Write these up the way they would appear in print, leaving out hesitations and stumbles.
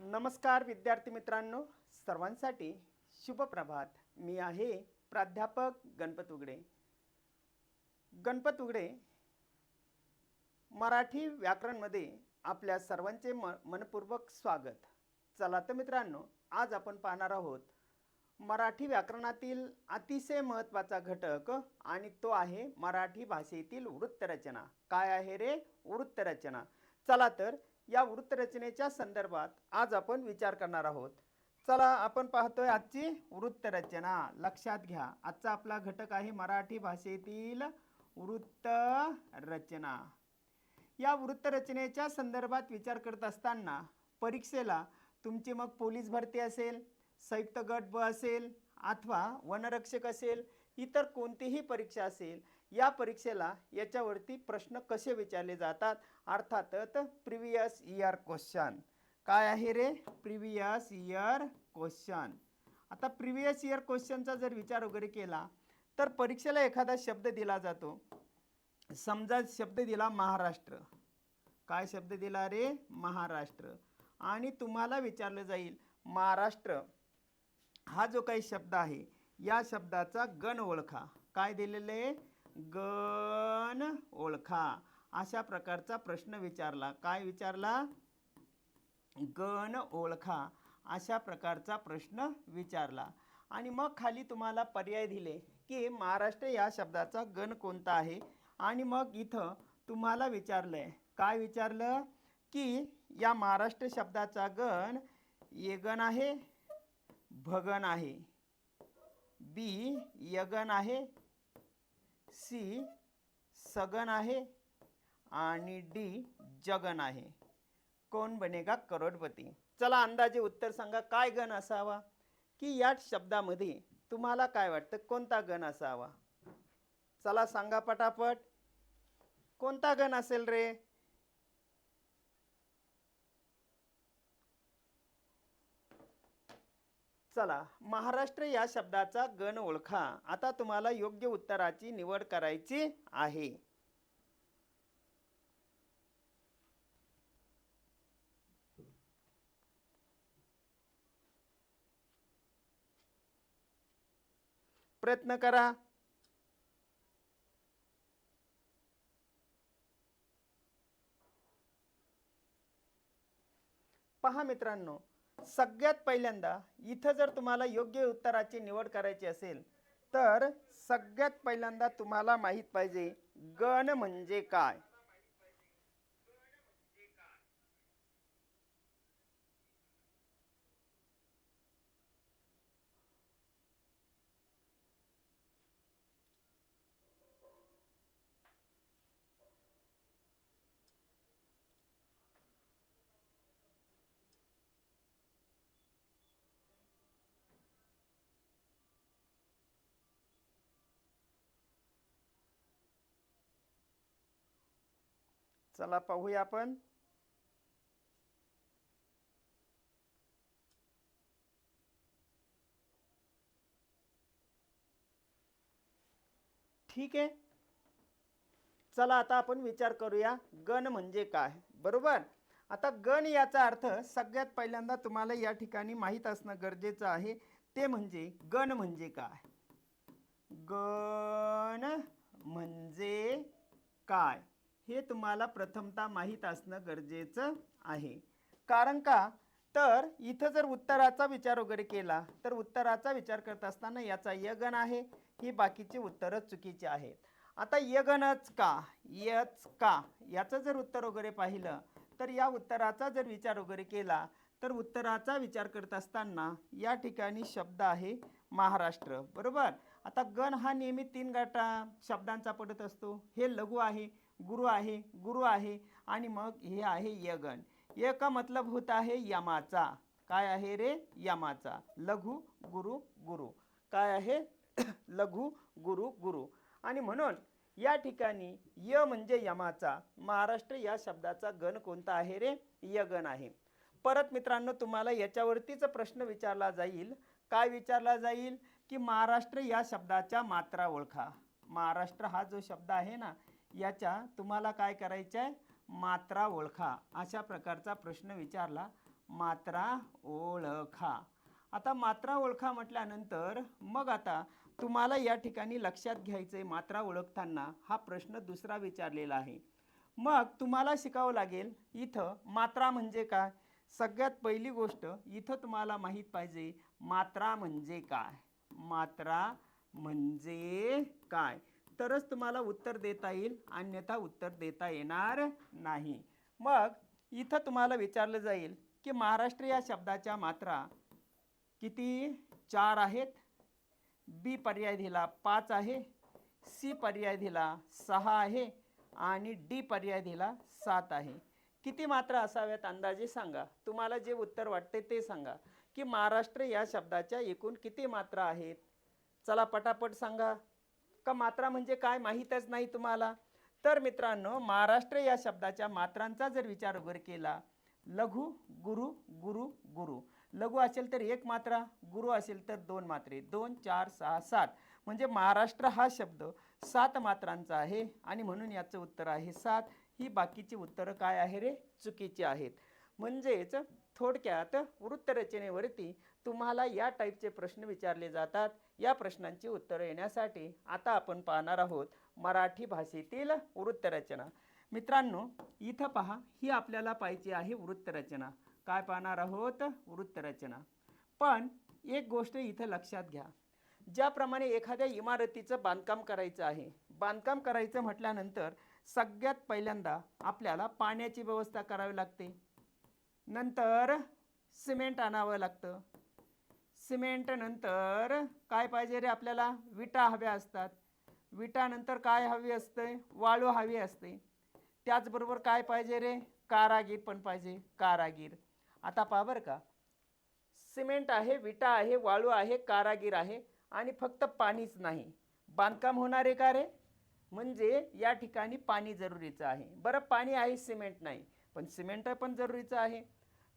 नमस्कार विद्यार्थी मित्रांनो, सर्वांसाठी शुभ प्रभात. मी आहे प्राध्यापक गणपत उगडे. गणपत उगडे मराठी व्याकरणमध्ये आपल्या सर्वांचे मनपूर्वक स्वागत. चला तर मित्रांनो, आज आपण पाहणार आहोत मराठी व्याकरणातील अतिशय महत्त्वाचा घटक आणि तो आहे मराठी भाषेतील वृत्तरचना. काय आहे रे? वृत्तरचना. चला तर या वृत्तरचनेच्या संदर्भात आज आपण विचार करणार आहोत. चला आपण पाहतोय आजची वृत्तरचना. लक्षात घ्या, आजचा आपला घटक आहे मराठी भाषेतील वृत्तरचना. या वृत्तरचनेच्या संदर्भात विचार करत असताना परीक्षेला तुमची मग पोलीस भरती असेल, संयुक्त गट ब असेल अथवा वनरक्षक असेल, इतर कोणतीही परीक्षा असेल, या परीक्षेला याच्यावरती प्रश्न कसे विचारले जातात, अर्थातच प्रिव्हियस इयर क्वेश्चन. काय आहे रे? Previous year question. आता प्रिव्हियस इयर क्वेश्चनचा जर विचार वगैरे केला तर परीक्षेला एखादा शब्द दिला जातो. समजा शब्द दिला महाराष्ट्र. काय शब्द दिला रे? महाराष्ट्र. आणि तुम्हाला विचारलं जाईल महाराष्ट्र हा जो काही शब्द आहे या शब्दाचा गण ओळखा. काय दिलेले? गण ओळखा. अशा प्रकारचा प्रश्न विचारला. काय विचारला? गण ओळखा. अशा प्रकारचा प्रश्न विचारला. आणि मग खाली तुम्हाला पर्याय दिले की महाराष्ट्र या शब्दाचा गण कोणता आहे. आणि मग इथं तुम्हाला विचारलंय, काय विचारलं की या महाराष्ट्र शब्दाचा गण येगण आहे, भगण आहे, बी यगण आहे, सी सगण आहे आणि डी जगण आहे. कोण बनेगा करोडपती? चला अंदाजे उत्तर सांगा. काय गण असावा? की या शब्दामध्ये तुम्हाला काय वाटतं कोणता गण असावा? चला सांगा पटापट. कोणता गण असेल रे? चला, महाराष्ट्र या शब्दाचा गण ओळखा. आता तुम्हाला योग्य उत्तराची निवड करायची आहे. प्रयत्न करा. पहा मित्रांनो, सगळ्यात पहिल्यांदा इथं जर तुम्हाला योग्य उत्तराची निवड करायची असेल तर सगळ्यात पहिल्यांदा तुम्हाला माहीत पाहिजे गण म्हणजे काय. चला पाहूया आपण. ठीक आहे, चला आता आपण विचार करूया गण म्हणजे काय. बरोबर. आता गण याचा अर्थ सगळ्यात पहिल्यांदा तुम्हाला या ठिकाणी माहीत असणं गरजेचं आहे. ते म्हणजे गण म्हणजे काय. गण म्हणजे काय हे तुम्हाला प्रथमतः माहीत असणं गरजेचं आहे. कारण का तर इथं जर उत्तराचा विचार वगैरे केला तर उत्तराचा विचार करत असताना याचा यगण आहे, ही बाकीची उत्तरं चुकीची आहेत. आता यगणच का, यच का, याचं जर उत्तर वगैरे पाहिलं तर या उत्तराचा जर विचार वगैरे केला तर उत्तराचा विचार करत असताना या ठिकाणी शब्द आहे महाराष्ट्र. बरोबर. आता गण हा नेहमी 3 शब्दांचा पडत असतो. हे लघु आहे, गुरु आहे, गुरु आहे आणि मग हे आहे यगण. ये का मतलब होता है यमाचा. काय आहे रे? यमाचा. लघु गुरु गुरु. काय आहे? लघु गुरु गुरु. आणि म्हणून या ठिकाणी य म्हणजे यमाचा, महाराष्ट्र या शब्दाचा गण कोणता आहे रे? यगण आहे. परत मित्रांनो तुम्हाला याच्यावरतीच प्रश्न विचारला जाईल. काय विचारला जाईल की महाराष्ट्र या शब्दाच्या मात्रा ओळखा. महाराष्ट्र हा जो शब्द आहे ना याच्या तुम्हाला काय करायचं आहे? मात्रा ओळखा. अशा प्रकारचा प्रश्न विचारला मात्रा ओळखा. आता मात्रा ओळखा म्हटल्यानंतर मग आता तुम्हाला या ठिकाणी लक्षात घ्यायचे मात्रा ओळखताना हा प्रश्न दुसरा विचारलेला आहे. मग तुम्हाला शिकावं लागेल इथं मात्रा म्हणजे काय. सगळ्यात पहिली गोष्ट इथं तुम्हाला माहीत पाहिजे मात्रा म्हणजे काय. मात्रा म्हणजे काय, तरच तुम्हाला उत्तर देता येईल, अन्यथा उत्तर देता येणार नाही. मग इथं तुम्हाला विचारलं जाईल की महाराष्ट्र या शब्दाच्या मात्रा किती 4 आहेत. बी पर्याय दिला 5 आहे, सी पर्याय दिला 6 आहे आणि डी पर्याय दिला 7 आहे. किती मात्रा असाव्यात अंदाजे सांगा. तुम्हाला जे उत्तर वाटते ते सांगा की महाराष्ट्र या शब्दाच्या एकूण किती मात्रा आहेत. चला पटापट सांगा. का मात्रा म्हणजे काय माहीतच नाही तुम्हाला. तर मित्रांनो, महाराष्ट्र या शब्दाच्या मात्रांचा जर विचार वगैरे केला, लघु गुरु गुरु गुरु, लघु असेल तर 1 मात्रा, गुरु असेल तर 2 मात्रे, 2 4 6 7, म्हणजे महाराष्ट्र हा शब्द 7 मात्रांचा आहे आणि म्हणून याचं उत्तर आहे 7. ही बाकीची उत्तरं काय आहे रे, चुकीची आहेत. म्हणजेच थोडक्यात वृत्तरचनेवरती तुम्हाला या टाईपचे प्रश्न विचारले जातात. या प्रश्नांची उत्तरं येण्यासाठी आता आपण पाहणार आहोत मराठी भाषेतील वृत्तरचना. मित्रांनो, इथं पहा, ही आपल्याला पाहिजे आहे वृत्तरचना. काय पाहणार आहोत, वृत्तरचना. पण एक गोष्ट इथं लक्षात घ्या, ज्याप्रमाणे एखाद्या इमारतीचं बांधकाम करायचं आहे, बांधकाम करायचं म्हटल्यानंतर सगळ्यात पहिल्यांदा आपल्याला पाण्याची व्यवस्था करावी लागते, नंतर सिमेंट आणावं लागतं, सिमेंट नंतर काय पाहिजे रे आपल्याला, विटा हव्या असतात, विटानंतर काय हवी असते, वाळू हवी असते, त्याचबरोबर काय पाहिजे रे, कारागीर पण पाहिजे, कारागीर. आता पहा बरं का, सिमेंट आहे, विटा आहे, वाळू आहे, कारागीर आहे आणि फक्त पाणीच नाही, बांधकाम होणार आहे का रे, म्हणजे या ठिकाणी पाणी जरुरीचं आहे. बरं, पाणी आहे, सिमेंट नाही, पण सिमेंट पण जरुरीचं आहे.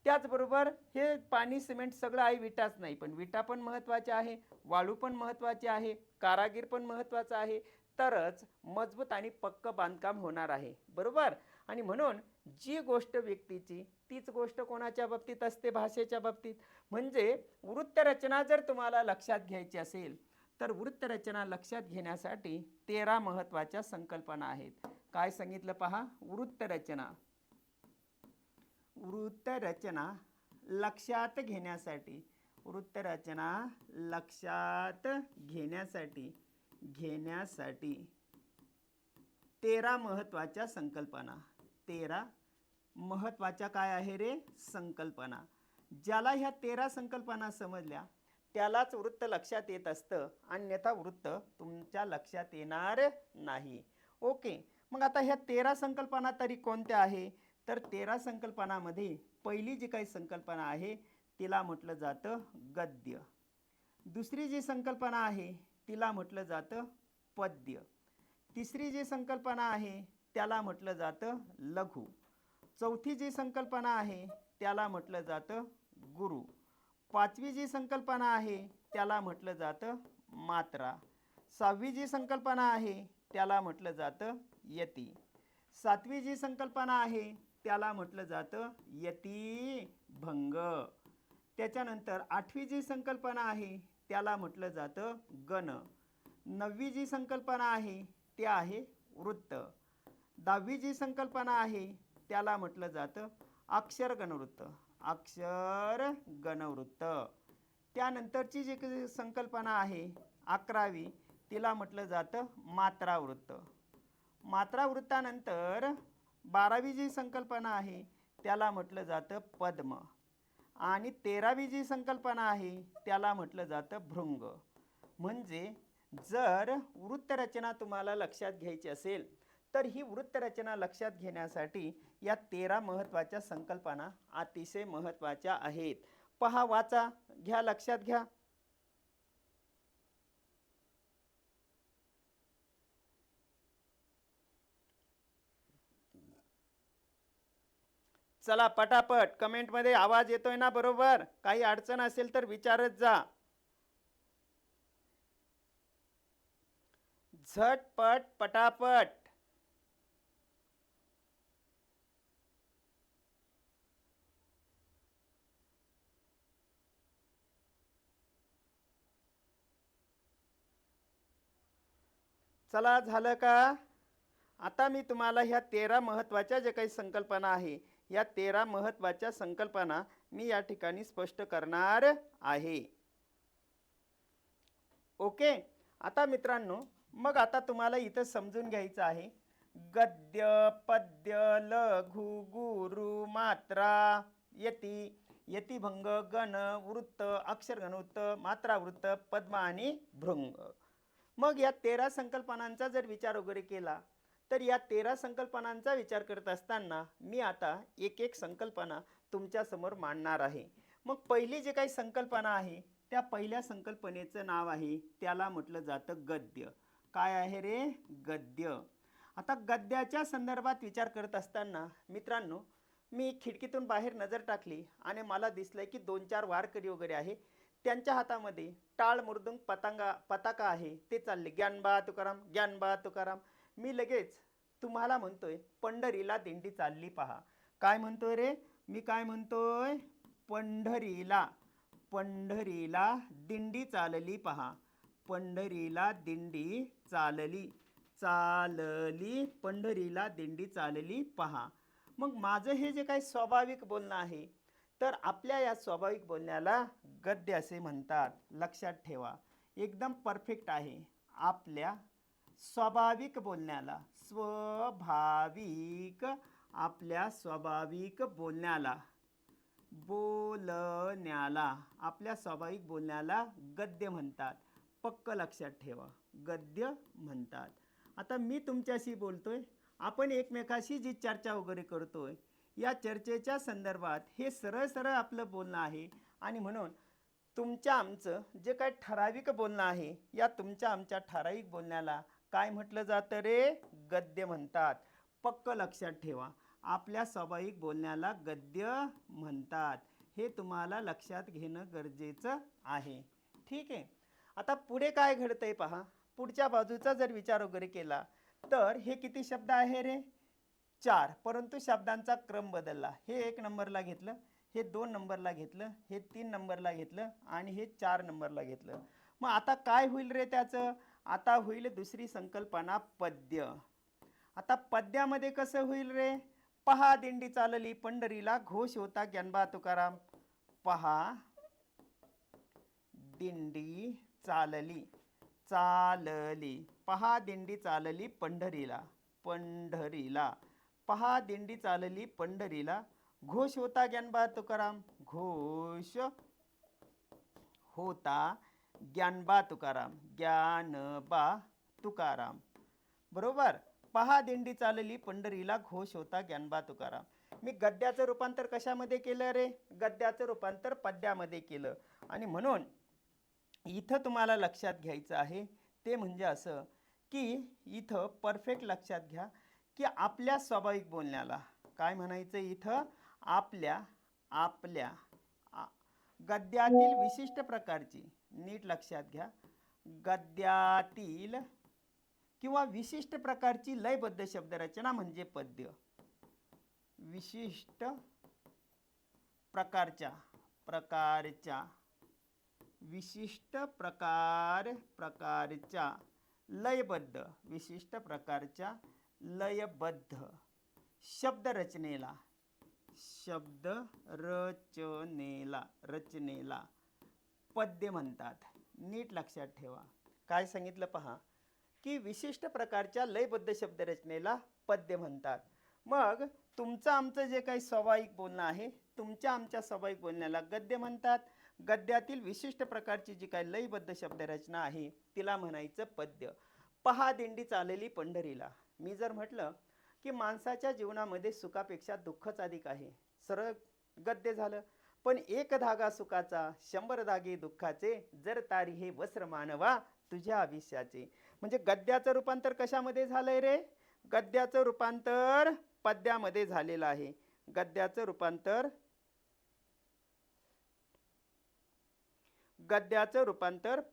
त्याचबरोबर हे पाणी सिमेंट सगळं आहे, विटाच नाही, पण विटा पण महत्त्वाच्या आहे, वाळू पण महत्त्वाचे आहे, कारागीर पण महत्त्वाचा आहे, तरच मजबूत आणि पक्क बांधकाम होणार आहे, बरोबर. आणि म्हणून जी गोष्ट व्यक्तीची तीच गोष्ट कोणाच्या बाबतीत असते, भाषेच्या बाबतीत. म्हणजे वृत्तरचना जर तुम्हाला लक्षात घ्यायची असेल तर वृत्तरचना लक्षात घेण्यासाठी 13 महत्त्वाच्या संकल्पना आहेत. काय सांगितलं पहा, वृत्तरचना. वृत्तरचना लक्षात घेण्यासाठी, वृत्तरचना लक्षात घेण्यासाठी 13 महत्त्वाच्या संकल्पना. 13 महत्त्वाच्या काय आहे रे, संकल्पना. ज्याला ह्या 13 संकल्पना समजल्या त्यालाच वृत्त लक्षात येत असतं, अन्यथा वृत्त तुमच्या लक्षात येणार नाही. ओके, मग आता ह्या 13 संकल्पना तरी कोणत्या आहे, तर 13 संकल्पनामध्ये पहिली जी काही संकल्पना आहे तिला म्हटलं जातं गद्य. दुसरी जी संकल्पना आहे तिला म्हटलं जातं पद्य. तिसरी जी संकल्पना आहे त्याला म्हटलं जातं लघु. चौथी जी संकल्पना आहे त्याला म्हटलं जातं गुरु. पाचवी जी संकल्पना आहे त्याला म्हटलं जातं मात्रा. सहावी जी संकल्पना आहे त्याला म्हटलं जातं यती. सातवी जी संकल्पना आहे त्याला म्हटलं जातं यतिभंग. त्याच्यानंतर आठवी जी संकल्पना आहे त्याला म्हटलं जातं गण. नववी जी संकल्पना आहे ते आहे वृत्त. दहावी जी संकल्पना आहे त्याला म्हटलं जातं अक्षर गणवृत्त, अक्षर गणवृत्त. त्यानंतरची जी संकल्पना आहे 11वी तिला म्हटलं जातं मात्रावृत्त. मात्रावृत्तानंतर 12वी जी संकल्पना आहे त्याला म्हटलं जातं पद्म आणि 13वी जी संकल्पना आहे त्याला म्हटलं जातं भृंग. म्हणजे जर वृत्तरचना तुम्हाला लक्षात घ्यायची असेल तर ही वृत्तरचना लक्षात घेण्यासाठी या 13 महत्त्वाच्या संकल्पना अतिशय महत्त्वाच्या आहेत. पहा, वाचा, घ्या, लक्षात घ्या. चला पटापट कमेंटमध्ये आवाज येतोय ना बरोबर. काही अडचण असेल तर विचारत जा. झटपट पटापट. चला, झालं का? आता मी तुम्हाला ह्या 13 महत्त्वाच्या जे काही संकल्पना आहे, या 13 महत्त्वाच्या संकल्पना मी या ठिकाणी स्पष्ट करणार आहे. ओके. आता मित्रांनो, मग आता तुम्हाला इथं समजून घ्यायचं आहे, गद्य, पद्य, लघु, गुरु, मात्रा, यती, यतिभंग, गण, वृत्त, अक्षरगणवृत्त, मात्रावृत्त, पद्म आणि भृंग. मग या 13 संकल्पनांचा जर विचार वगैरे केला, तर या 13 संकल्पनांचा विचार करत असताना मी आता एक एक संकल्पना तुमच्यासमोर मांडणार आहे. मग पहिली जी काही संकल्पना आहे, त्या पहिल्या संकल्पनेचं नाव आहे, त्याला म्हटलं जातं गद्य. काय आहे रे? गद्य. आता गद्याच्या संदर्भात विचार करत असताना मित्रांनो, मी खिडकीतून बाहेर नजर टाकली आणि मला दिसलं की 2-4 वारकरी वगैरे आहे, त्यांच्या हातामध्ये टाळ मृदुंग पताका आहे, ते चालले ज्ञानबा तुकाराम, ज्ञानबा तुकाराम. मी लगेच तुम्हाला म्हणतोय, पंढरीला दिंडी चालली पहा. काय म्हणतोय रे? मी काय म्हणतोय? पंढरीला, पंढरीला दिंडी चालली पहा. पंढरीला दिंडी चालली, चालली, पंढरीला दिंडी चालली पहा. मग माझं हे जे काही स्वाभाविक बोलणं आहे, तर आपल्या या स्वाभाविक बोलण्याला गद्य असे म्हणतात. लक्षात ठेवा, एकदम परफेक्ट आहे. आपल्या स्वाभाविक बोलण्याला, स्वाभाविक, आपल्या स्वाभाविक बोलण्याला, आपल्या स्वाभाविक बोलण्याला गद्य म्हणतात. पक्क लक्षात ठेवा, गद्य म्हणतात. आता मी तुमच्याशी बोलतोय, आपण एकमेकाशी जी चर्चा वगैरे करतोय, या चर्चेच्या संदर्भात हे सरळ सरळ आपलं बोलणं आहे. आणि म्हणून तुमच्या आमचं जे काही ठराविक बोलणं आहे, या तुमच्या आमच्या ठराविक बोलण्याला काय म्हटलं जातं रे? गद्य म्हणतात. पक्क लक्षात ठेवा, आपल्या स्वाभाविक बोलण्याला गद्य म्हणतात. हे तुम्हाला लक्षात घेणं गरजेचं आहे. ठीक आहे. आता पुढे काय घडतंय पहा. पुढच्या बाजूचा जर विचार वगैरे केला, तर हे किती शब्द आहे रे? 4. परंतु शब्दांचा क्रम बदलला. हे 1 नंबरला घेतलं, हे 2 नंबरला घेतलं, हे 3 नंबरला घेतलं आणि हे 4 नंबरला घेतलं. मग आता काय होईल रे त्याचं? आता होईल दुसरी संकल्पना पद्य. आता पद्यामध्ये कसं होईल रे? पहा दिंडी चालली पंढरीला, घोष होता ज्ञानबा तुकाराम. पहा दिंडी चालली, चालली, पहा दिंडी चालली पंढरीला, पंढरीला, पहा दिंडी चालली पंढरीला, घोष होता ज्ञानबा तुकाराम, घोष होता ज्ञानबा तुकाराम, ज्ञानबा तुकाराम. बरोबर. पहा दिंडी चालली पंढरीला, घोष होता ज्ञानबा तुकाराम. मी गद्याचं रूपांतर कशामध्ये केलं रे? गद्याचं रूपांतर पद्यामध्ये केलं. आणि म्हणून इथं तुम्हाला लक्षात घ्यायचं आहे, ते म्हणजे असं की इथं परफेक्ट लक्षात घ्या की आपल्या स्वाभाविक बोलण्याला काय म्हणायचं? इथं आपल्या गद्यातील विशिष्ट प्रकारची, नीट लक्षात घ्या, गद्यातील किंवा विशिष्ट प्रकारची लयबद्ध शब्दरचना म्हणजे पद्य. विशिष्ट प्रकारच्या विशिष्ट प्रकारच्या लयबद्ध, विशिष्ट प्रकारच्या लयबद्ध रचनेला पद्य म्हणतात. नीट लक्षात ठेवा, काय सांगितलं पहा, की विशिष्ट प्रकारच्या लयबद्ध शब्दरचनेला पद्य म्हणतात. मग तुमचं आमचं जे काही स्वाभाविक बोलणं आहे, तुमच्या आमच्या स्वाभाविक बोलण्याला गद्य म्हणतात. गद्यातील विशिष्ट प्रकारची जी काही लयबद्ध शब्दरचना आहे, तिला म्हणायचं पद्य. पहा दिंडी चालली पंढरीला. मी जर म्हटलं की माणसाच्या जीवनामध्ये सुखापेक्षा दुःखच अधिक आहे, सरळ गद्य झालं. पण एक धागा सुखाचा, 100 धागे दुःखाचे, जर तारी हे वस्त्र मानवा तुझ्या आयुष्याचे. म्हणजे गद्याचं रूपांतर कशामध्ये झालंय रे? गद्याचं रूपांतर पद्यामध्ये झालेलं आहे. गद्याचं रूपांतर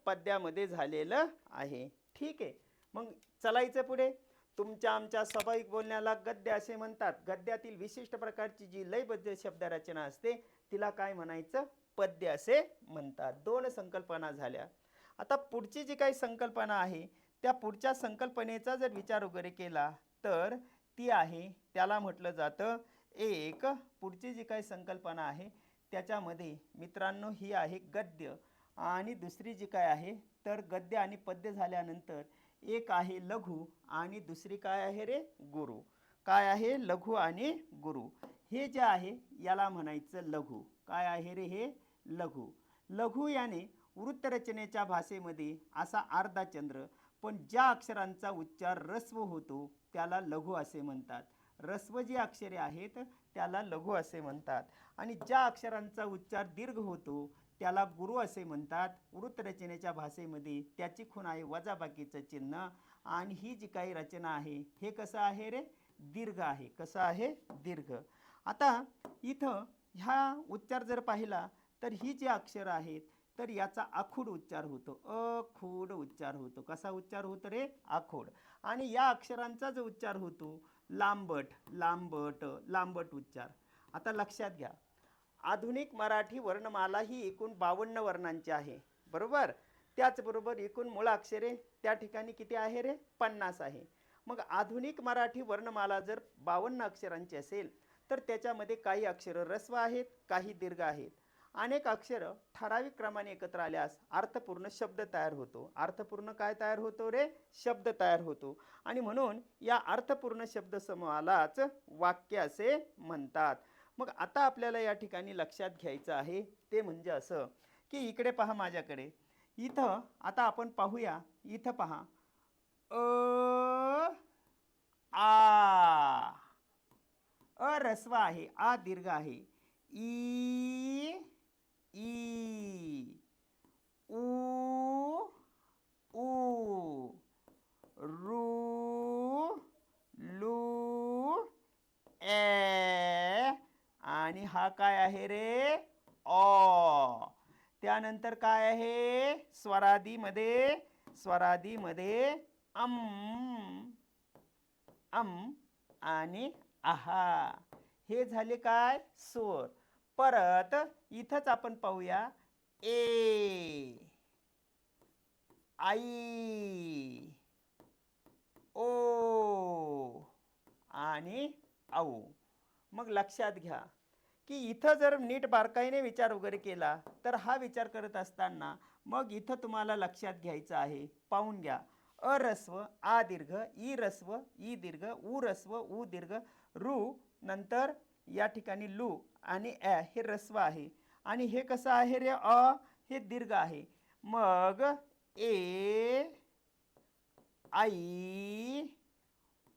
पद्यामध्ये झालेलं आहे. ठीक आहे. मग चलायचं पुढे. तुमच्या आमच्या स्वाभाविक बोलण्याला गद्य असे म्हणतात. गद्यातील विशिष्ट प्रकारची जी लयबद्ध शब्दरचना असते, तिला काय म्हणायचं? पद्य असे म्हणतात. 2 संकल्पना झाल्या. आता पुढची जी काही संकल्पना आहे, त्या पुढच्या संकल्पनेचा जर विचार वगैरे केला तर ती आहे, त्याला म्हटलं जातं एक, पुढची जी काही संकल्पना आहे त्याच्यामध्ये मित्रांनो ही आहे गद्य, आणि दुसरी जी काय आहे तर गद्य आणि पद्य झाल्यानंतर एक आहे लघु आणि दुसरी काय आहे रे गुरु. काय आहे? लघु आणि गुरु. हे जे आहे याला म्हणायचं लघु. काय आहे रे हे? लघु. लघु याने वृत्तरचनेच्या भाषेमध्ये असा अर्धा चंद्र, पण ज्या अक्षरांचा उच्चार रस्व होतो त्याला लघु असे म्हणतात. रस्व जी अक्षरे आहेत त्याला लघु असे म्हणतात, आणि ज्या अक्षरांचा उच्चार दीर्घ होतो त्याला गुरु असे म्हणतात. वृत्तरचनेच्या भाषेमध्ये त्याची खूण आहे वजाबाकीचं चिन्ह, आणि ही जी काही रचना आहे हे कसं आहे रे? दीर्घ आहे. कसं आहे? दीर्घ. आता इथं ह्या उच्चार जर पाहिला तर ही जी अक्षर आहेत तर याचा आखूड उच्चार होतो, अखूड उच्चार होतो. कसा उच्चार होतो रे? आखूड. आणि या अक्षरांचा जो उच्चार होतो लांबट, लांबट, लांबट उच्चार. आता लक्षात घ्या, आधुनिक मराठी वर्णमाला ही एकूण 52 वर्णांची आहे, बरोबर. त्याचबरोबर एकूण मूळाक्षरे त्या ठिकाणी किती आहे रे? 50 आहे. मग आधुनिक मराठी वर्णमाला जर 52 अक्षरांची असेल तर त्याच्यामध्ये काही अक्षरं रस्व आहेत, काही दीर्घ आहेत. अनेक अक्षरं ठराविक क्रमाने एकत्र आल्यास अर्थपूर्ण शब्द तयार होतो. अर्थपूर्ण काय तयार होतो रे? शब्द तयार होतो. आणि म्हणून या अर्थपूर्ण शब्दसमूहालाच वाक्य असे म्हणतात. मग आता आपल्याला या ठिकाणी लक्षात घ्यायचं आहे ते म्हणजे असं की इकडे पहा माझ्याकडे, इथं आता आपण पाहूया, इथं पहा आ, अ रस्व आहे, आ दीर्घ आहे, ई, ई, उ, ऊ, रू, लू, ए, आणि हा काय आहे रे? ऑ. त्यानंतर काय आहे? स्वरादीमध्ये, स्वरादीमध्ये अम, अम आणि आहा. हे झाले काय? स्वर. परत इथंच आपण पाहूया, ए, आई, ओ आणि औ. मग लक्षात घ्या की इथं जर नीट बारकाईने विचार वगैरे केला तर हा विचार करत असताना मग इथं तुम्हाला लक्षात घ्यायचं आहे, पाहून घ्या. अरस्व, आ दीर्घ, ई रस्व, ई दीर्घ, उ रस्व, उ दीर्घ, रू, नंतर या ठिकाणी लू आणि ए हे रस्व आहे, आणि हे कसं आहे रे? अ हे दीर्घ आहे. मग ए, आई,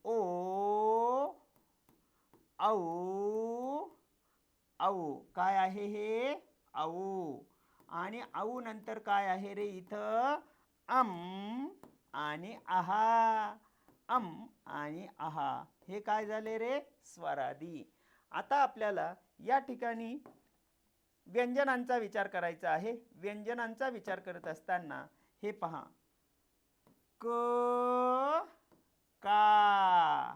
ओ, औ, औ. काय आहे हे? औ. आणि औ नंतर काय आहे रे इथं? अम आणि आहा. अम आणि आहा. हे काय झाले रे? स्वरादी. आता आपल्याला या ठिकाणी व्यंजनांचा विचार करायचा आहे. व्यंजनांचा विचार करत असताना हे पहा, क, का,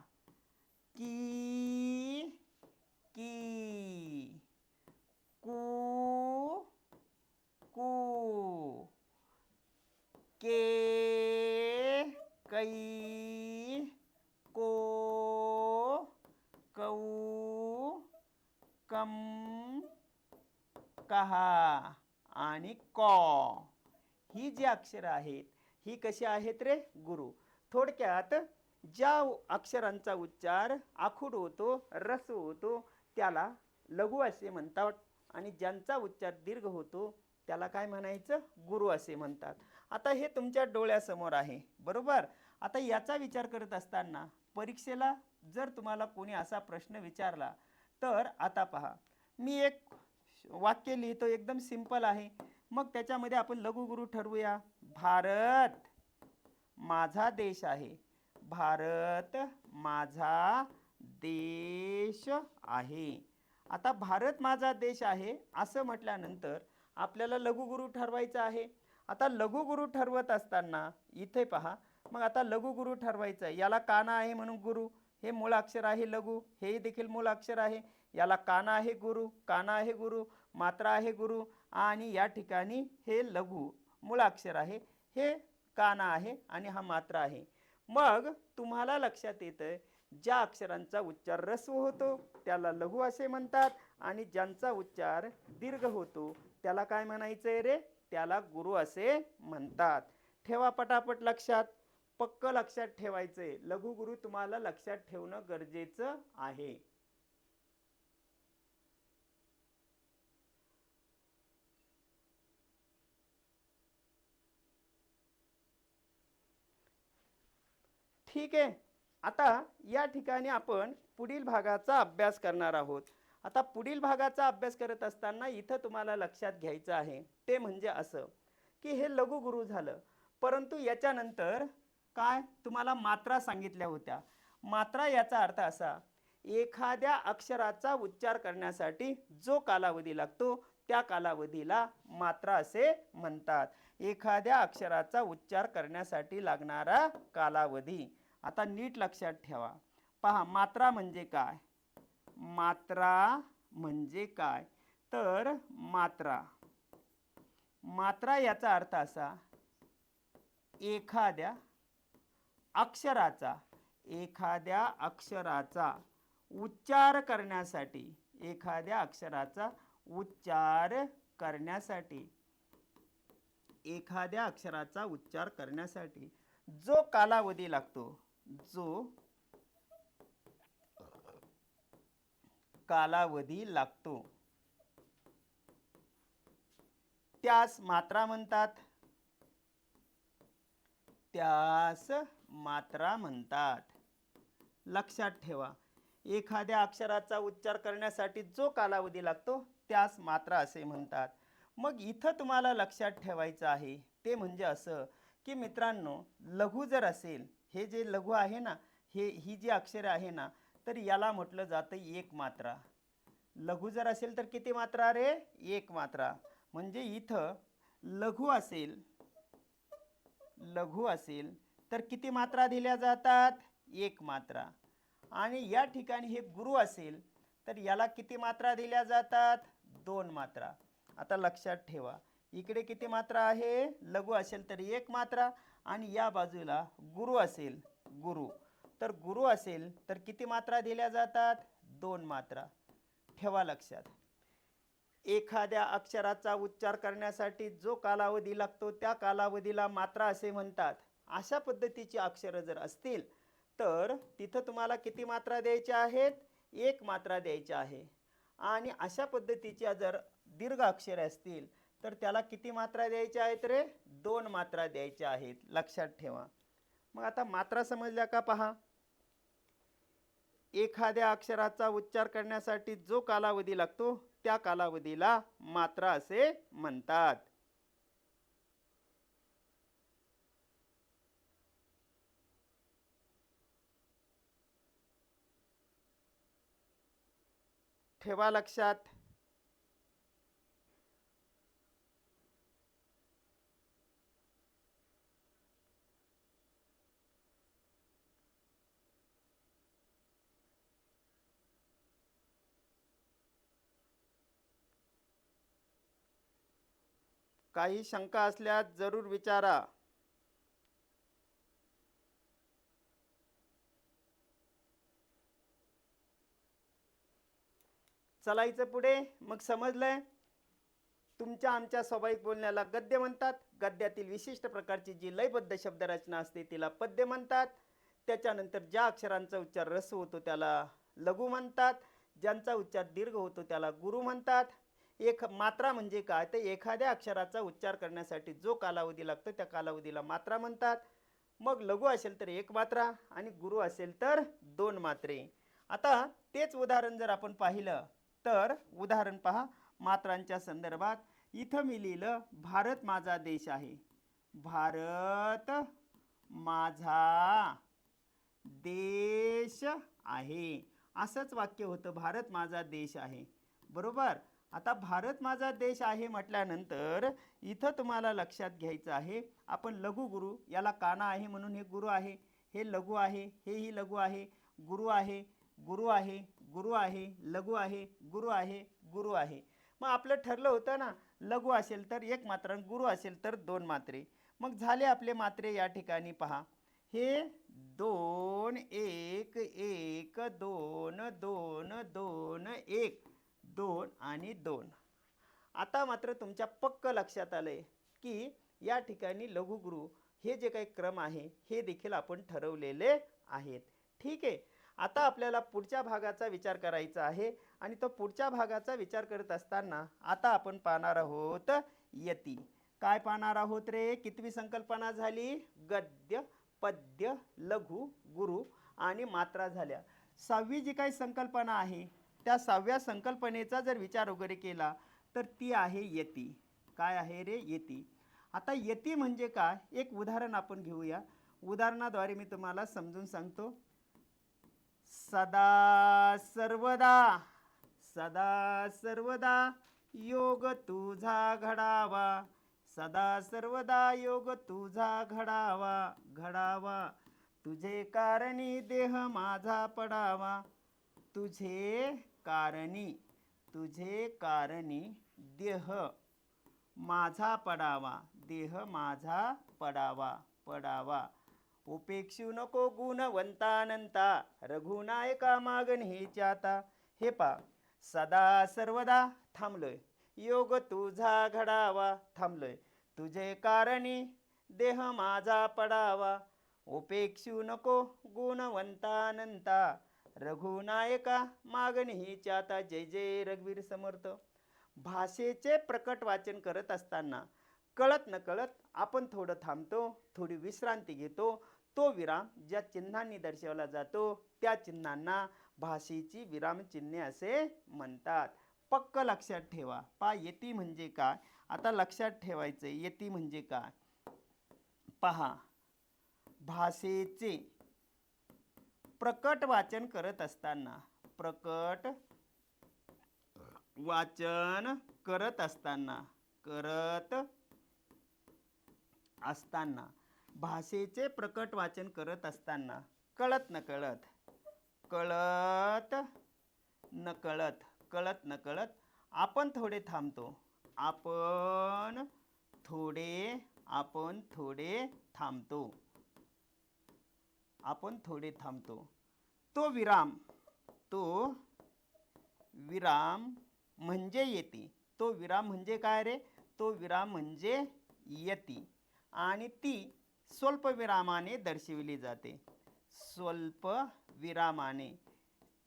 की, की, कू, कू, के, कै, को, कौ, कम, कहा आणि कॉ. ही जी अक्षरं आहेत ही कशी आहेत रे? गुरु. थोडक्यात ज्या अक्षरांचा उच्चार आखूड होतो, रस्व होतो त्याला लघु असे म्हणतात, आणि ज्यांचा उच्चार दीर्घ होतो त्याला काय म्हणायचं? गुरु असे म्हणतात. आता हे तुमच्या डोळ्यासमोर आहे, बरोबर. आता याचा विचार करत असताना परीक्षेला जर तुम्हाला कोणी असा प्रश्न विचारला तर आता पहा, मी एक वाक्य लिहितो, एकदम सिंपल आहे. मग त्याच्यामध्ये आपण लघु गुरु ठरवूया. भारत माझा देश आहे. भारत माझा देश आहे. आता भारत माझा देश आहे असं म्हटल्यानंतर आपल्याला लघुगुरु ठरवायचं आहे. आता लघुगुरु ठरवत असताना इथे पहा, मग आता लघुगुरु ठरवायचं आहे. याला काना आहे म्हणून गुरु, हे मूळ अक्षर आहे लघु, हे देखील मूळ अक्षर आहे. याला काना आहे गुरु, काना आहे गुरु, मात्रा आहे गुरु, आणि या ठिकाणी हे लघु मूळ अक्षर आहे. हे काना आहे आणि हा मात्रा आहे. मग तुम्हाला लक्षात येतं ज्या अक्षरांचा उच्चार ऱ्हस्व होतो त्याला लघु असे म्हणतात आणि ज्यांचा उच्चार दीर्घ होतो त्याला काय म्हणायचंय रे, त्याला गुरु असे म्हणतात. ठेवा पटापट लक्षात, पक्क लक्षात ठेवायचंय. लघु गुरु तुम्हाला लक्षात ठेवणं गरजेचं आहे. ठीक आहे. आता या ठिकाणी आपण पुढील भागाचा अभ्यास करणार आहोत. आता पुढील भागाचा अभ्यास करत असताना इथं तुम्हाला लक्षात घ्यायचं आहे ते म्हणजे असं की हे लघु गुरु झालं, परंतु याच्यानंतर काय तुम्हाला मात्रा सांगितल्या होत्या. मात्रा याचा अर्थ असा, एखाद्या अक्षराचा उच्चार करण्यासाठी जो कालावधी लागतो त्या कालावधीला मात्रा असे म्हणतात. एखाद्या अक्षराचा उच्चार करण्यासाठी लागणारा कालावधी. आता नीट लक्षात ठेवा. पहा, मात्रा म्हणजे काय, मात्रा म्हणजे काय, तर मात्रा मात्रा याचा अर्थ असा, एखाद्या अक्षराचा उच्चार करण्यासाठी, एखाद्या अक्षराचा उच्चार करण्यासाठी, एखाद्या अक्षराचा उच्चार करण्यासाठी जो कालावधी लागतो, जो कालावधी लागतो त्यास मात्रा म्हणतात, त्यास मात्रा म्हणतात. लक्षात ठेवा, एखाद्या अक्षराचा उच्चार करण्यासाठी जो कालावधी लागतो त्यास मात्रा असे म्हणतात. मग इथं तुम्हाला लक्षात ठेवायचं आहे ते म्हणजे असं की मित्रांनो, लघु जर असेल, हे जे लघु आहे ना, ही जी अक्षरे आहे ना, तर याला म्हटलं जातं एक मात्रा. लघु जर असेल तर किती मात्रा रे, एक मात्रा. म्हणजे इथं लघु असेल, लघु असेल तर किती मात्रा दिल्या जातात, एक मात्रा. आणि या ठिकाणी हे गुरु असेल तर याला किती मात्रा दिल्या जातात, दोन मात्रा. आता लक्षात ठेवा, इकडे किती मात्रा आहे, लघु असेल तर एक मात्रा आणि या बाजूला गुरु असेल, गुरु तर गुरु असेल तर किती मात्रा दिल्या जातात, दोन मात्रा. ठेवा लक्षात. एखाद्या अक्षराचा उच्चार करण्यासाठी जो कालावधी लागतो त्या कालावधीला मात्रा असे म्हणतात. अशा पद्धतीची अक्षरं जर असतील तर तिथं तुम्हाला किती मात्रा द्यायच्या आहेत, एक मात्रा द्यायच्या आहे. आणि अशा पद्धतीच्या जर दीर्घ अक्षरे असतील तर त्याला किती मात्रा द्यायच्या आहेत रे, दोन मात्रा द्यायच्या आहेत. लक्षात ठेवा. मग आता मात्रा समजल्या का पहा. एखाद्या अक्षराचा उच्चार करण्यासाठी जो कालावधी लागतो त्या कालावधीला मात्रा असे म्हणतात. ठेवा लक्षात. काही शंका असल्यास जरूर विचारा. चलायचं पुढे. मग समजलंय. तुमच्या आमच्या स्वाभाविक बोलण्याला गद्य म्हणतात. गद्यातील विशिष्ट प्रकारची जी लयबद्ध शब्दरचना असते तिला पद्य म्हणतात. त्याच्यानंतर ज्या अक्षरांचा उच्चार ऱ्हस्व होतो त्याला लघु म्हणतात, ज्यांचा उच्चार दीर्घ होतो त्याला गुरु म्हणतात. एक मात्रा म्हणजे काय, तर एखाद्या अक्षराचा उच्चार करण्यासाठी जो कालावधी लागतो त्या कालावधीला मात्रा म्हणतात. मग लघु असेल तर एक मात्रा आणि गुरु असेल तर दोन मात्रे. आता तेच उदाहरण जर आपण पाहिलं तर उदाहरण पहा मात्रांच्या संदर्भात. इथं मी लिहिलं भारत माझा देश आहे. भारत माझा देश आहे, असंच वाक्य होतं, भारत माझा देश आहे. बरोबर. आता भारत माझा देश आहे म्हटल्यानंतर इथं तुम्हाला लक्षात घ्यायचं आहे, आपण लघु गुरु याला काना आहे म्हणून हे गुरु आहे, हे लघु आहे, हेही लघु आहे, गुरु आहे, गुरु आहे, गुरु आहे, लघु आहे, गुरु आहे, गुरु आहे. मग आपलं ठरलं होतं ना, लघु असेल तर एक मात्रा, गुरु असेल तर दोन मात्रे. मग झाले आपले मात्रे या ठिकाणी पहा. हे 2 1 1 2 2 2 1 2 आणि 2. आता मात्र तुमच्या पक्क लक्षात आलंय की या ठिकाणी लघुगुरु हे जे काही क्रम आहे हे देखील आपण ठरवलेले आहेत. ठीक आहे. आता आपल्याला पुढच्या भागाचा विचार करायचा आहे आणि तो पुढच्या भागाचा विचार करत असताना आता आपण पाहणार आहोत यती. काय पाहणार आहोत रे? कितवी संकल्पना झाली? गद्य, पद्य, लघु, गुरु आणि मात्रा झाल्या. 6वी जी काही संकल्पना आहे त्या 6व्या संकल्पनेचा जर विचार वगैरे केला तर ती आहे यती. काय आहे रे? यती. आता यती म्हणजे काय? एक उदाहरण आपण घेऊया. उदाहरणाद्वारे मी तुम्हाला समजून सांगतो. सदा सर्वदा, सदा सर्वदा योग तुझा घडावा, सदा सर्वदा योग तुझा घडावा, घडावा तुझे कारणी देह माझा पडावा, तुझे कारणी, तुझे कारणी देह माझा पडावा, देह माझा पडावा, पडावा उपेक्षू नको गुणवंतानंता, रघुनायका मागण हेची आता. हे पा, सदा सर्वदा थांबलोय, योग तुझा घडावा थांबलोय, तुझे कारणी देह माझा पडावा, उपेक्षू नको गुणवंतानंता, रघुनायका मागण हेची आता. जय जय रघुवीर समर्थ. भाषेचे प्रकट वाचन करत असताना कळत नकळत आपण थोडं थांबतो, थोडी विश्रांती घेतो. तो विराम ज्या चिन्हांनी दर्शवला जातो त्या चिन्हांना भाषेची विराम चिन्हे असे म्हणतात. पक्क लक्षात ठेवा. पहा, यती म्हणजे काय आता लक्षात ठेवायचं. यती म्हणजे काय पहा. भाषेचे प्रकट वाचन करत असताना, प्रकट वाचन करत असताना, करत असताना, भाषेचे प्रकट वाचन करत असताना कळत नकळत, कळत नकळत, कळत नकळत आपण थोडे थांबतो, आपण थोडे थांबतो, आपण थोडे थांबतो. तो विराम, तो विराम म्हणजे यती. तो विराम म्हणजे काय रे? तो विराम म्हणजे यती आणि ती स्वल्प विरामाने दर्शविली जाते. स्वल्प विरामाने,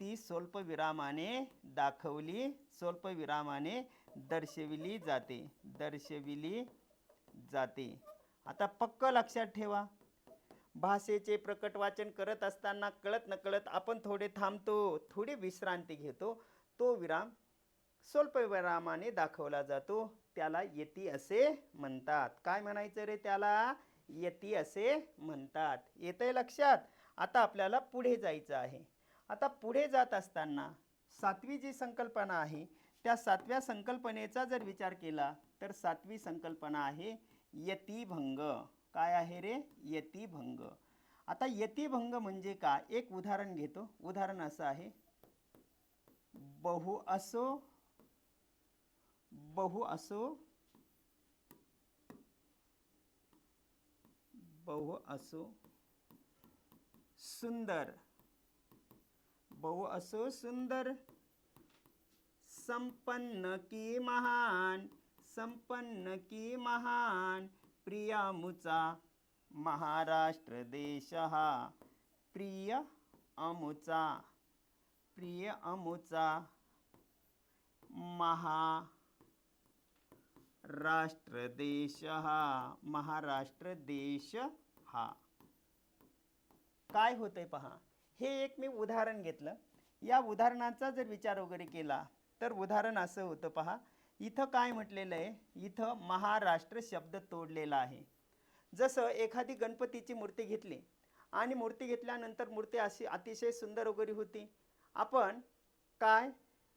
ती स्वल्प विरामाने दाखवली, स्वल्प विरामाने दर्शविली जाते, दर्शविली जाते. आता पक्क लक्षात ठेवा. भाषेचे प्रकट वाचन करत असताना कळत नकळत आपण थोडे थांबतो, थोडी विश्रांती घेतो. तो विराम स्वल्प विरामाने दाखवला जातो, त्याला यती असे म्हणतात. काय म्हणायचं रे त्याला? यती असे म्हणतात. येतंय लक्षात? आता आपल्याला पुढे जायचं आहे. आता पुढे जात असताना 7वी जी संकल्पना आहे त्या 7व्या संकल्पनेचा जर विचार केला तर 7वी संकल्पना आहे यतिभंग. काय आहे रे? यतिभंग. आता यतिभंग म्हणजे काय? एक उदाहरण घेतो. उदाहरण असं आहे. बहु असो, बहु असो, बहु असो सुंदर, बहु असो सुंदर, संपन्न की महान, संपन्न की महान, प्रिय अमुचा महाराष्ट्र देश हा, प्रिय अमुचा, प्रिय अमुचा महाराष्ट्र देश हा, महाराष्ट्र देश हा. काय होतंय पहा. हे एक मी उदाहरण घेतलं. या उदाहरणाचा जर विचार वगैरे केला तर उदाहरण असं होतं पहा. इथं काय म्हटलेलं आहे? इथं महाराष्ट्र शब्द तोडलेला आहे. जसं एखादी गणपतीची मूर्ती घेतली आणि मूर्ती घेतल्यानंतर मूर्ती अशी अतिशय सुंदर वगैरे होती. आपण काय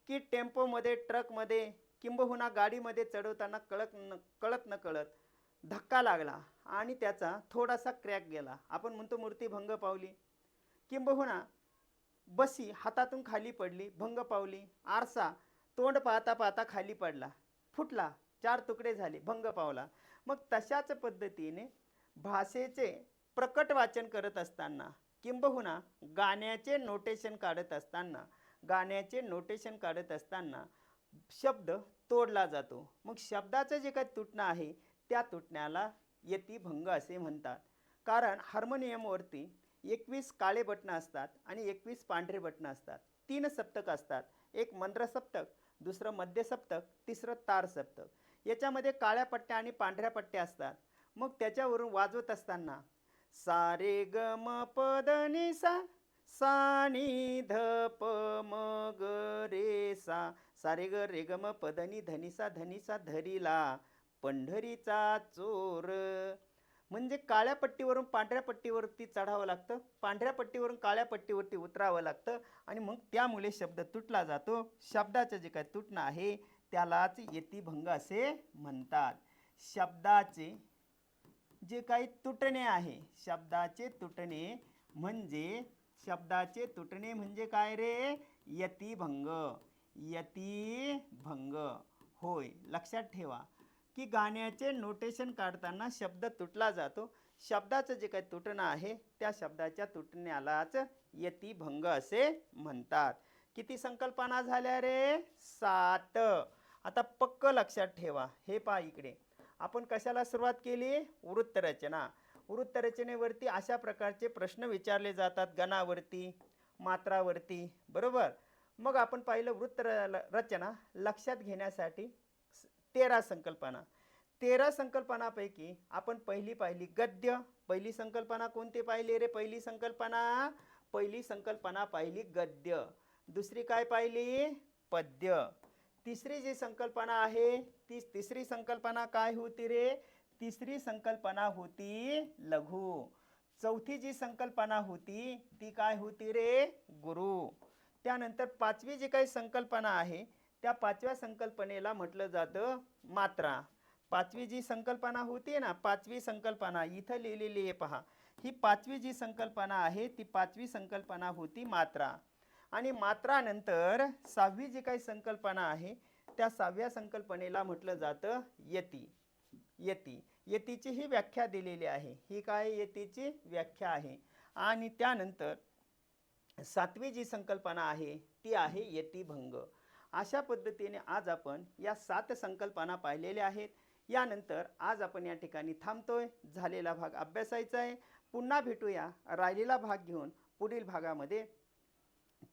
की टेम्पोमध्ये, ट्रकमध्ये किंबहुना गाडीमध्ये चढवताना कळत नकळत धक्का लागला आणि त्याचा थोडासा क्रॅक गेला. आपण म्हणतो मूर्ती भंग पावली. किंबहुना बसी हातातून खाली पडली, भंग पावली. आरसा तोंड पाहता पाहता खाली पडला, फुटला, 4 तुकडे झाले, भंग पावला. मग तशाच पद्धतीने भाषेचे प्रकट वाचन करत असताना किंबहुना गाण्याचे नोटेशन काढत असताना शब्द तोडला जातो. मग शब्दाचं जे काही तुटणं आहे त्या तुटण्याला यतिभंग असे म्हणतात. कारण हार्मोनियमवरती 21 काळे बटणं असतात आणि 21 पांढरे बटणं असतात. 3 सप्तक असतात. एक मंद्र सप्तक, दुसरं मध्य सप्तक, तिसरं तार सप्तक. याच्यामध्ये काळ्या पट्ट्या आणि पांढऱ्या पट्ट्या असतात. मग त्याच्यावरून वाजवत असताना सा रे ग म प द नि सा, सा नि ध प म ग रे सा, सा रे ग रे ग म प द नि ध नि सा धरीला पंढरीचा चोर. म्हणजे काळ्या पट्टीवरून पांढऱ्या पट्टीवरती चढावं लागतं, पांढऱ्या पट्टीवरून काळ्या पट्टीवरती उतरावं लागतं आणि मग त्यामुळे शब्द तुटला जातो. शब्दाचं जे काही तुटणं आहे त्यालाच यतिभंग असे म्हणतात. शब्दाचे जे काही तुटणे आहे, शब्दाचे तुटणे म्हणजे काय रे? यतिभंग. यतिभंग होय. लक्षात ठेवा की गाण्याचे नोटेशन काढताना शब्द तुटला जातो. शब्दाचं जे काही तुटणं आहे त्या शब्दाच्या तुटण्यालाच यतिभंग असे म्हणतात. किती संकल्पना झाल्या रे? 7. आता पक्क लक्षात ठेवा. हे पहा इकडे आपण कशाला सुरुवात केली? वृत्तरचना. वृत्तरचनेवरती अशा प्रकारचे प्रश्न विचारले जातात, गणावरती, मात्रावरती, बरोबर. मग आपण पाहिलं वृत्तरचना लक्षात घेण्यासाठी 13 संकल्पना. 13 संकल्पनापैकी आपण पाहिली गद्य. पहिली संकल्पना कोणती पाहिली रे? पहिली संकल्पना पाहिली गद्य. दुसरी काय पाहिली? पद्य. तिसरी जी संकल्पना आहे ती तिसरी संकल्पना काय होती रे? तिसरी संकल्पना होती लघु. चौथी जी संकल्पना होती ती काय होती रे? गुरु. त्यानंतर पाचवी जी काही संकल्पना आहे त्या पाचव्या संकल्पनेला म्हटलं जातं मात्रा. पाचवी जी संकल्पना होती ना, पाचवी संकल्पना इथं लिहिलेली आहे पहा. ही पाचवी जी संकल्पना आहे ती पाचवी संकल्पना होती मात्रा. आणि मात्रानंतर 6वी जी काही संकल्पना आहे त्या 6व्या संकल्पनेला म्हटलं जातं यती. यतीची ही व्याख्या दिलेली आहे. ही काय यतीची व्याख्या आहे. आणि त्यानंतर 7वी जी संकल्पना आहे ती आहे यतिभंग. अशा पद्धतीने आज आपण या 7 संकल्पना पाहिलेल्या आहेत. यानंतर आज आपण या ठिकाणी थांबतोय. झालेला भाग अभ्यासायचा आहे. पुन्हा भेटूया राहिलेला भाग घेऊन पुढील भागामध्ये.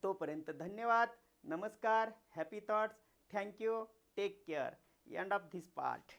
तोपर्यंत धन्यवाद, नमस्कार, happy thoughts, thank you, take care. End of this part.